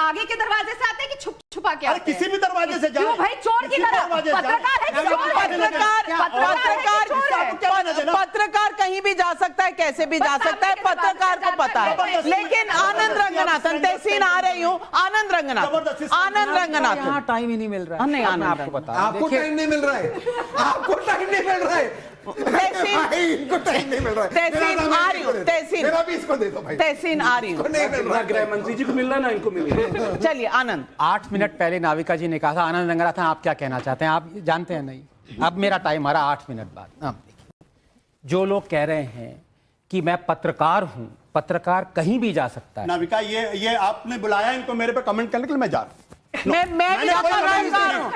आगे के दरवाजे से आते हैं कि छुप छुपा के? अरे किसी भी दरवाजे से जाओ भाई, चोर की तरह। पत्रकार कहीं भी जा सकता है, कैसे भी जा सकता है, पत्रकार को पता है। लेकिन आनंद रंगनाथन, तहसीन आ रही हूँ, आनंद रंगनाथन यहाँ टाइम ही नहीं मिल रहा है। नहीं, आपको बता, आपको टाइम नहीं मिल रहा है, आपको टाइम नहीं मिल रहा है, इनको टाइम नहीं मिल रहा है। तहसीन आ रही हूँ, मेरा भी इसको दे दो भाई। तहसीन आ रही हूँ। गृह मंत्री जी को मिल रहा है ना, इनको मिल रहा है। चलिए आनंद। 8 मिनट पहले नाविका जी ने कहा था, आनंद रंगनाथन आप क्या कहना चाहते हैं? आप जानते हैं नहीं, अब मेरा टाइम आ रहा 8 मिनट बाद। जो लोग कह रहे हैं कि मैं पत्रकार हूं, पत्रकार कहीं भी जा सकता है। नाविका, ये आपने बुलाया इनको मेरे पे कमेंट करने के लिए, मैं जा रहा हूं। मैं भी पत्रकार हूं।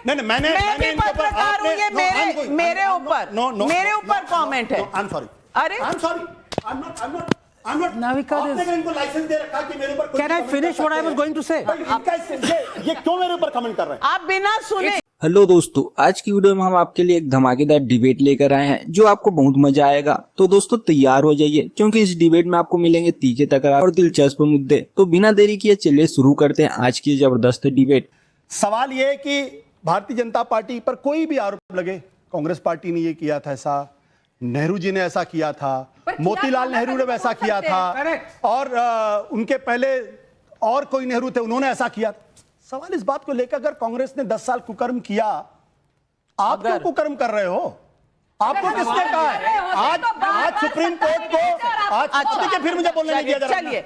नहीं, मैंने भी पत्रकार हूं। ये मेरे ऊपर कमेंट है। I am sorry. अरे I am sorry, I am not Navika, आपने इनको लाइसेंस दे रखा कि मेरे ऊपर can I finish what I was going to say? ये क्यों मेरे ऊपर कमेंट कर रहे हैं? आप बिना सुने। हेलो दोस्तों, आज की वीडियो में हम आपके लिए एक धमाकेदार डिबेट लेकर आए हैं जो आपको बहुत मजा आएगा। तो दोस्तों तैयार हो जाइए, क्योंकि इस डिबेट में आपको मिलेंगे तीखे तकरार और दिलचस्प मुद्दे। तो बिना देरी किए चलिए शुरू करते हैं आज की जबरदस्त डिबेट। सवाल ये है कि भारतीय जनता पार्टी पर कोई भी आरोप लगे, कांग्रेस पार्टी ने ये किया था ऐसा, नेहरू जी ने ऐसा किया था, मोतीलाल नेहरू ने वैसा किया था, और उनके पहले और कोई नेहरू थे, उन्होंने ऐसा किया। सवाल इस बात को लेकर, अगर कांग्रेस ने 10 साल कुकर्म किया, आप क्यों कुकर्म कर रहे हो? आपको किसने कहा है? आज सुप्रीम कोर्ट को आज फिर मुझे बोलने नहीं दिया जा रहा। ये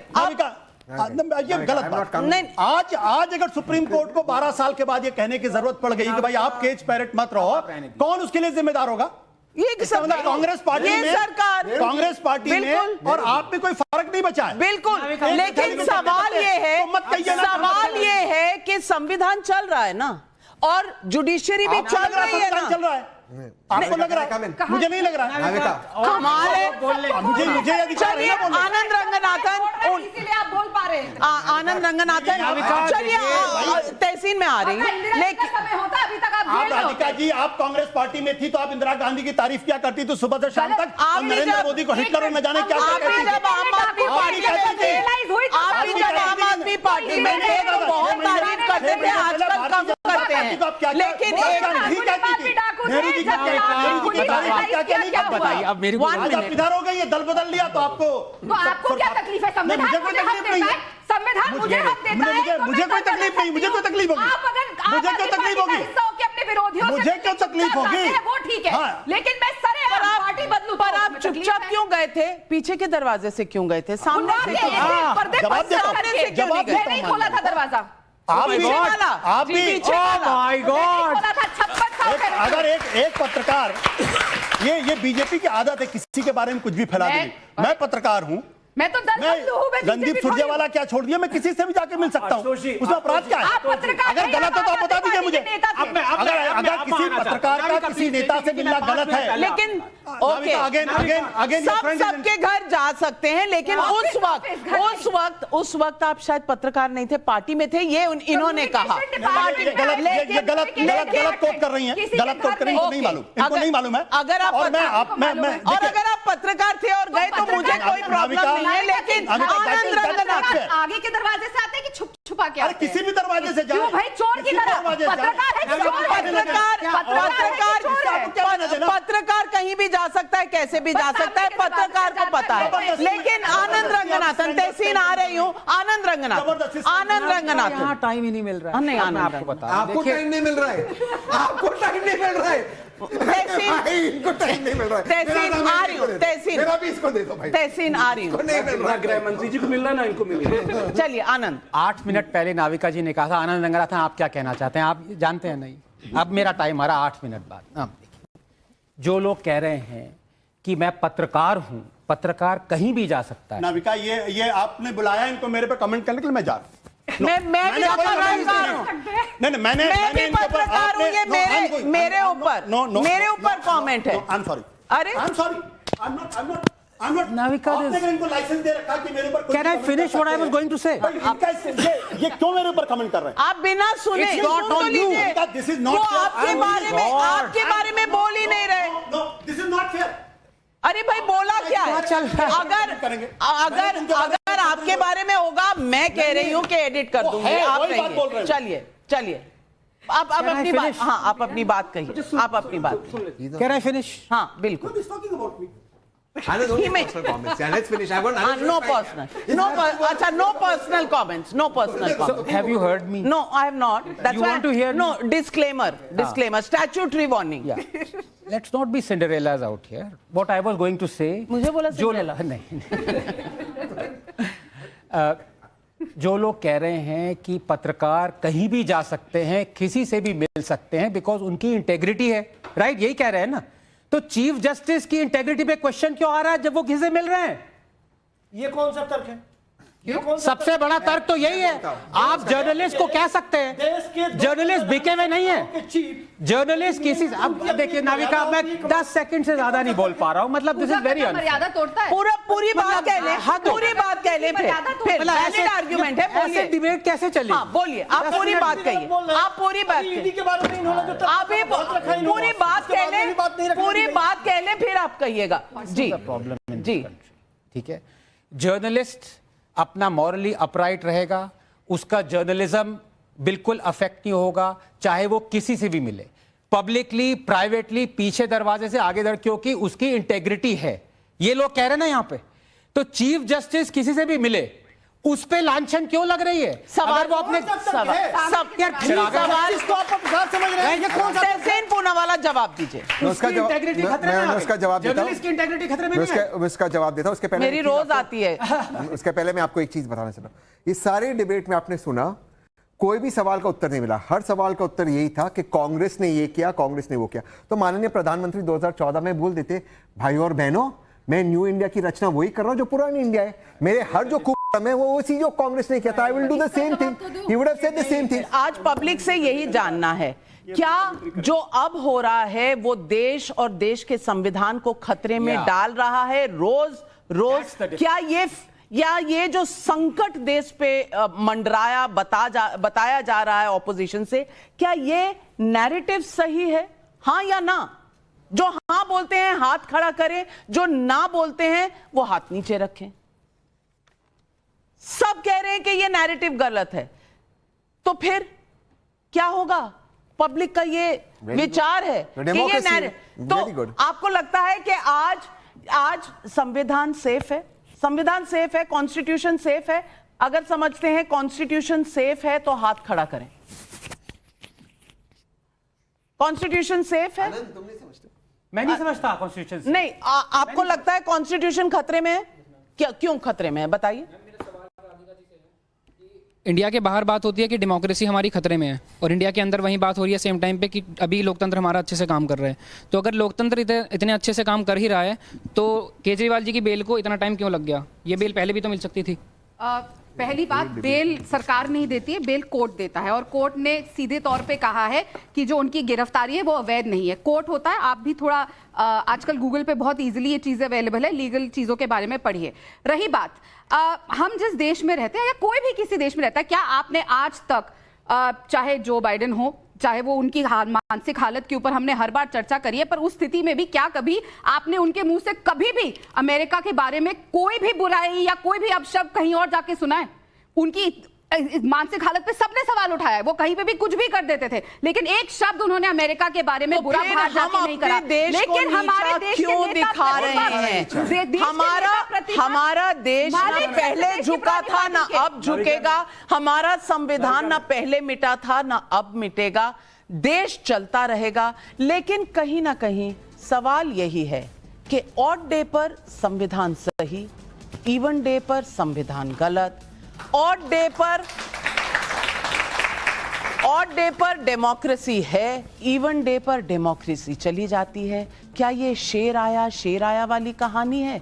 गलत बात नहीं। आज अगर सुप्रीम कोर्ट को 12 साल के बाद ये कहने की जरूरत पड़ गई कि भाई आप केज पैरेट मत रहो, कौन उसके लिए जिम्मेदार होगा? कांग्रेस पार्टी में और आप में कोई फर्क नहीं बचा है। बिल्कुल, लेकिन सवाल ये है कि संविधान चल रहा है ना, और जुडिशरी भी चल रही है ना। चल रहा है, आपको लग रहा है? मुझे नहीं लग रहा है। मुझे अधिकार है ना बोलने का। आनंद रंगनाथन, इसीलिए आप बोल पा रहे हैं। आनंद रंगनाथन, चलिए तहसीन में आ रही हूँ। लेकिन अभी तक आप राधिका जी, आप कांग्रेस पार्टी में थी तो आप इंदिरा गांधी की तारीफ क्या करती थी सुबह से शाम तक? नरेंद्र मोदी को हिटलर और न जाने क्या कहती थी। जब आम आदमी पार्टी में थे तो बहुत तारीफ करते थे, आजकल कम करते हैं। लेकिन बताइए, अब मेरी इधर हो गई, ये दल बदल लिया तो आपको क्या तकलीफ है? संविधान मुझे कोई तकलीफ नहीं है। संविधान मुझे हक देता है। मुझे कोई तकलीफ नहीं, मुझे क्यों तकलीफ होगी? मुझे क्यों तकलीफ होगी? अपने विरोधियों मुझे क्यों तकलीफ होगी? वो ठीक है, लेकिन मैं पार्टी बदलूं। पर आप चुपचाप क्यों गए थे? पीछे के दरवाजे से क्यों गए थे? सामने से नहीं खोला था दरवाजा। आप भी माय गॉड, अगर एक पत्रकार, ये बीजेपी की आदत है किसी के बारे में कुछ भी फैला देगी। मैं पत्रकार हूँ, मैं तो रणदीप सुरजेवाला क्या छोड़ दिया, मैं किसी से भी जाके मिल सकता हूँ। उसमें अपराध क्या है? अगर गलत हो तो आप बता दीजिए मुझे। अगर किसी पत्रकार का किसी नेता से मिलना गलत है, लेकिन सबके घर जा सकते हैं, लेकिन उस वक्त आप शायद पत्रकार नहीं थे, पार्टी में थे, ये इन्होंने कहा। ये गलत कोट कर रही हैं, गलत कोट कर रही हैं, नहीं मालूम, इनको नहीं मालूम है। अगर आप पत्रकार थे और गए तो मुझे कोई प्रॉब्लम नहीं है, लेकिन आनंद रंगनाथन आगे के दरवाजे से आते हैं कि छुप छुपा के? अरे किसी भी दरवाजे से जाओ भाई, चोर की तरह। पत्रकार कहीं भी जा सकता है, कैसे भी जा सकता है, पत्रकार को पता है। लेकिन आनंद रंगनाथन, तहसीन आ रही हूँ, आनंद रंगनाथन यहाँ टाइम ही नहीं मिल रहा है। नहीं, आपको बता, आपको टाइम नहीं मिल रहा है, आपको टाइम नहीं मिल रहा है, इनको टाइम नहीं मिल रहा है। तहसीन आ रही हूँ, मेरा भी इसको दे दो भाई। तहसीन आ रही हूँ। गृह मंत्री जी को मिल रहा है ना, इनको मिल रहा है। चलिए आनंद। 8 मिनट पहले नाविका जी ने कहा था, आनंद रंगनाथन आप क्या कहना चाहते हैं? आप जानते हैं नहीं, अब मेरा टाइम आ रहा 8 मिनट बाद। जो लोग कह रहे हैं कि मैं पत्रकार हूं, पत्रकार कहीं भी जा सकता है। नाविका, ये आपने बुलाया इनको मेरे पे कमेंट करने के लिए, मैं जा रहा हूं। मैं भी पत्रकार हूँ। मैं भी पत्रकार हूँ। ये मेरे ऊपर कमेंट है। I am sorry. अरे I am sorry, I am not. Navika, आपने इनको लाइसेंस दे रखा कि मेरे ऊपर can I finish what I was going to say? ये क्यों मेरे ऊपर कमेंट कर रहे हैं? आप बिना सुने दिस इज नॉट आपके बारे में बोल ही नहीं रहे। This is not fair. अरे भाई, बोला क्या है? चल अगर अगर आपके बारे में होगा, मैं कह रही हूँ कि एडिट कर दूंगी, आप कहिए। चलिए चलिए, आप अपनी बात, हाँ आप अपनी बात कहिए, आप अपनी बात Can I finish? हाँ बिल्कुल। Personal comments. Yeah, let's finish. I want No personal. अच्छा, no personal comments. No personal So, comments. have you heard me? No, I have not. That's You why. want to hear No, disclaimer. Disclaimer. Statutory warning. Yeah. Let's not be Cinderellas out here. What I was going to say. मुझे बोला Cinderella. नहीं। जो लोग कह रहे हैं कि पत्रकार कहीं भी जा सकते हैं, किसी से भी मिल सकते हैं, बिकॉज उनकी इंटेग्रिटी है, राइट? यही कह रहे हैं ना? तो चीफ जस्टिस की इंटेग्रिटी पे क्वेश्चन क्यों आ रहा है जब वो किसी से मिल रहे हैं? ये कौन सा तर्क है? सबसे बड़ा तर्क तो यही है। आप जर्नलिस्ट को कह सकते हैं, जर्नलिस्ट बिके हुए नहीं है। जर्नलिस्ट किसी से, अब देखिए नाविका, मैं 10 सेकंड से ज्यादा नहीं बोल पा रहा हूं, मतलब दिस इज वेरी मर्यादा तोड़ता है। पूरी बात कह ले, पूरी बात कह ले, फिर वैलिड आर्गुमेंट है, बोलिए। ऐसे डिबेट कैसे चले? हाँ बोलिए, आप पूरी बात कहिए, आप पूरी बात कहिए, आप पूरी बात कह ले, पूरी बात कह ले, फिर आप कहिएगा। जी प्रॉब्लम जी, ठीक है। जर्नलिस्ट अपना मॉरली अपराइट रहेगा, उसका जर्नलिज्म बिल्कुल अफेक्ट नहीं होगा, चाहे वो किसी से भी मिले, पब्लिकली, प्राइवेटली, पीछे दरवाजे से आगे क्योंकि उसकी इंटेग्रिटी है। ये लोग कह रहे हैं ना यहाँ पे। तो चीफ जस्टिस किसी से भी मिले, उस पे लांछन क्यों लग रही है? सवाल वो अपने तहसीन पूनावाला जवाब दीजिए। उसका जवाब देता हूं। की इंटेग्रिटी खतरे में नहीं है। उसका जवाब देता हूं। उसके पहले मेरी रोज आती है। उसके पहले मैं आपको एक चीज बताना चाहता हूं। इस सारे डिबेट में आपने सुना, कोई भी सवाल का उत्तर नहीं मिला। हर सवाल का उत्तर यही था कि कांग्रेस ने ये किया, कांग्रेस ने वो किया। तो माननीय प्रधानमंत्री 2014 में बोल देते, भाई और बहनों, मैं न्यू इंडिया की रचना वही कर रहा हूं जो पुरानी इंडिया है। मेरे हर जो है वो चीज जो कांग्रेस ने किया था, I will do the same thing, he would have said the same thing. आज पब्लिक से यही जानना है, क्या जो अब हो रहा है वो देश और देश के संविधान को खतरे में डाल रहा है रोज रोज? क्या ये जो संकट देश पे मंडराया बताया जा रहा है ऑपोजिशन से, क्या ये नैरेटिव सही है, हाँ या ना? जो हाँ बोलते हैं हाथ खड़ा करें, जो ना बोलते हैं वो हाथ नीचे रखें। सब कह रहे हैं कि ये नैरेटिव गलत है, तो फिर क्या होगा? पब्लिक का ये विचार है कि ये नैरेटिव, तो आपको लगता है कि आज संविधान सेफ है? संविधान सेफ है, कॉन्स्टिट्यूशन सेफ है? अगर समझते हैं कॉन्स्टिट्यूशन सेफ है तो हाथ खड़ा करें। कॉन्स्टिट्यूशन सेफ है? मैं नहीं समझता कॉन्स्टिट्यूशन नहीं, आपको लगता है कॉन्स्टिट्यूशन खतरे में है? क्या, क्यों खतरे में है, बताइए। इंडिया के बाहर बात होती है कि डेमोक्रेसी हमारी खतरे में है, और इंडिया के अंदर वही बात हो रही है सेम टाइम पे कि अभी लोकतंत्र हमारा अच्छे से काम कर रहा है। तो अगर लोकतंत्र इतने अच्छे से काम कर ही रहा है तो केजरीवाल जी की बेल को इतना टाइम क्यों लग गया? ये बेल पहले भी तो मिल सकती थी। पहली बात, बेल सरकार नहीं देती है, बेल कोर्ट देता है, और कोर्ट ने सीधे तौर पे कहा है कि जो उनकी गिरफ्तारी है वो अवैध नहीं है। कोर्ट होता है, आप भी थोड़ा आजकल गूगल पे बहुत इजीली ये चीजें अवेलेबल है, लीगल चीजों के बारे में पढ़िए। रही बात, हम जिस देश में रहते हैं या कोई भी किसी देश में रहता है, क्या आपने आज तक चाहे जो बाइडेन हो, चाहे वो उनकी मानसिक हालत के ऊपर हमने हर बार चर्चा करी है, पर उस स्थिति में भी क्या कभी आपने उनके मुंह से कभी भी अमेरिका के बारे में कोई भी बुराई या कोई भी अपशब्द कहीं और जाके सुना है? उनकी मानसिक हालत पे सबने सवाल उठाया है, वो कहीं पे भी कुछ भी कर देते थे, लेकिन एक शब्द उन्होंने अमेरिका के बारे में बुरा बात जाके नहीं करा। लेकिन हमारे देश क्यों दिखा रहे हैं? हमारा देश ना पहले झुका था ना अब झुकेगा, हमारा संविधान ना पहले मिटा था ना अब मिटेगा, देश चलता रहेगा। लेकिन कहीं ना कहीं सवाल यही है कि ऑड डे पर संविधान सही, इवन डे पर संविधान गलत, ऑड डे पर डेमोक्रेसी है, इवन डे पर डेमोक्रेसी चली जाती है। क्या ये शेर आया वाली कहानी है?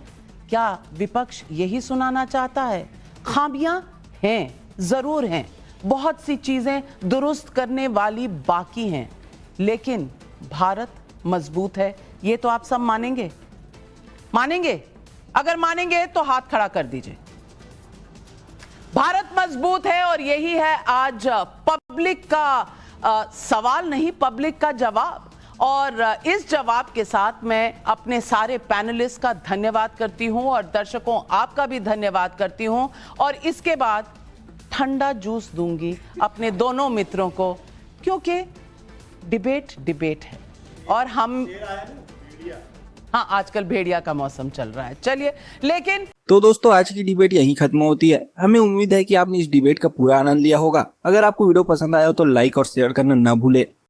क्या विपक्ष यही सुनाना चाहता है? खामियां हैं, जरूर हैं, बहुत सी चीजें दुरुस्त करने वाली बाकी हैं, लेकिन भारत मजबूत है, ये तो आप सब मानेंगे? अगर मानेंगे तो हाथ खड़ा कर दीजिए। भारत मजबूत है, और यही है आज पब्लिक का सवाल नहीं, पब्लिक का जवाब। और इस जवाब के साथ मैं अपने सारे पैनलिस्ट का धन्यवाद करती हूं और दर्शकों आपका भी धन्यवाद करती हूं और इसके बाद ठंडा जूस दूंगी अपने दोनों मित्रों को, क्योंकि डिबेट है और हम हाँ आजकल भेड़िया का मौसम चल रहा है। चलिए, लेकिन तो दोस्तों आज की डिबेट यहीं खत्म होती है। हमें उम्मीद है कि आपने इस डिबेट का पूरा आनंद लिया होगा। अगर आपको वीडियो पसंद आया हो तो लाइक और शेयर करना ना भूले।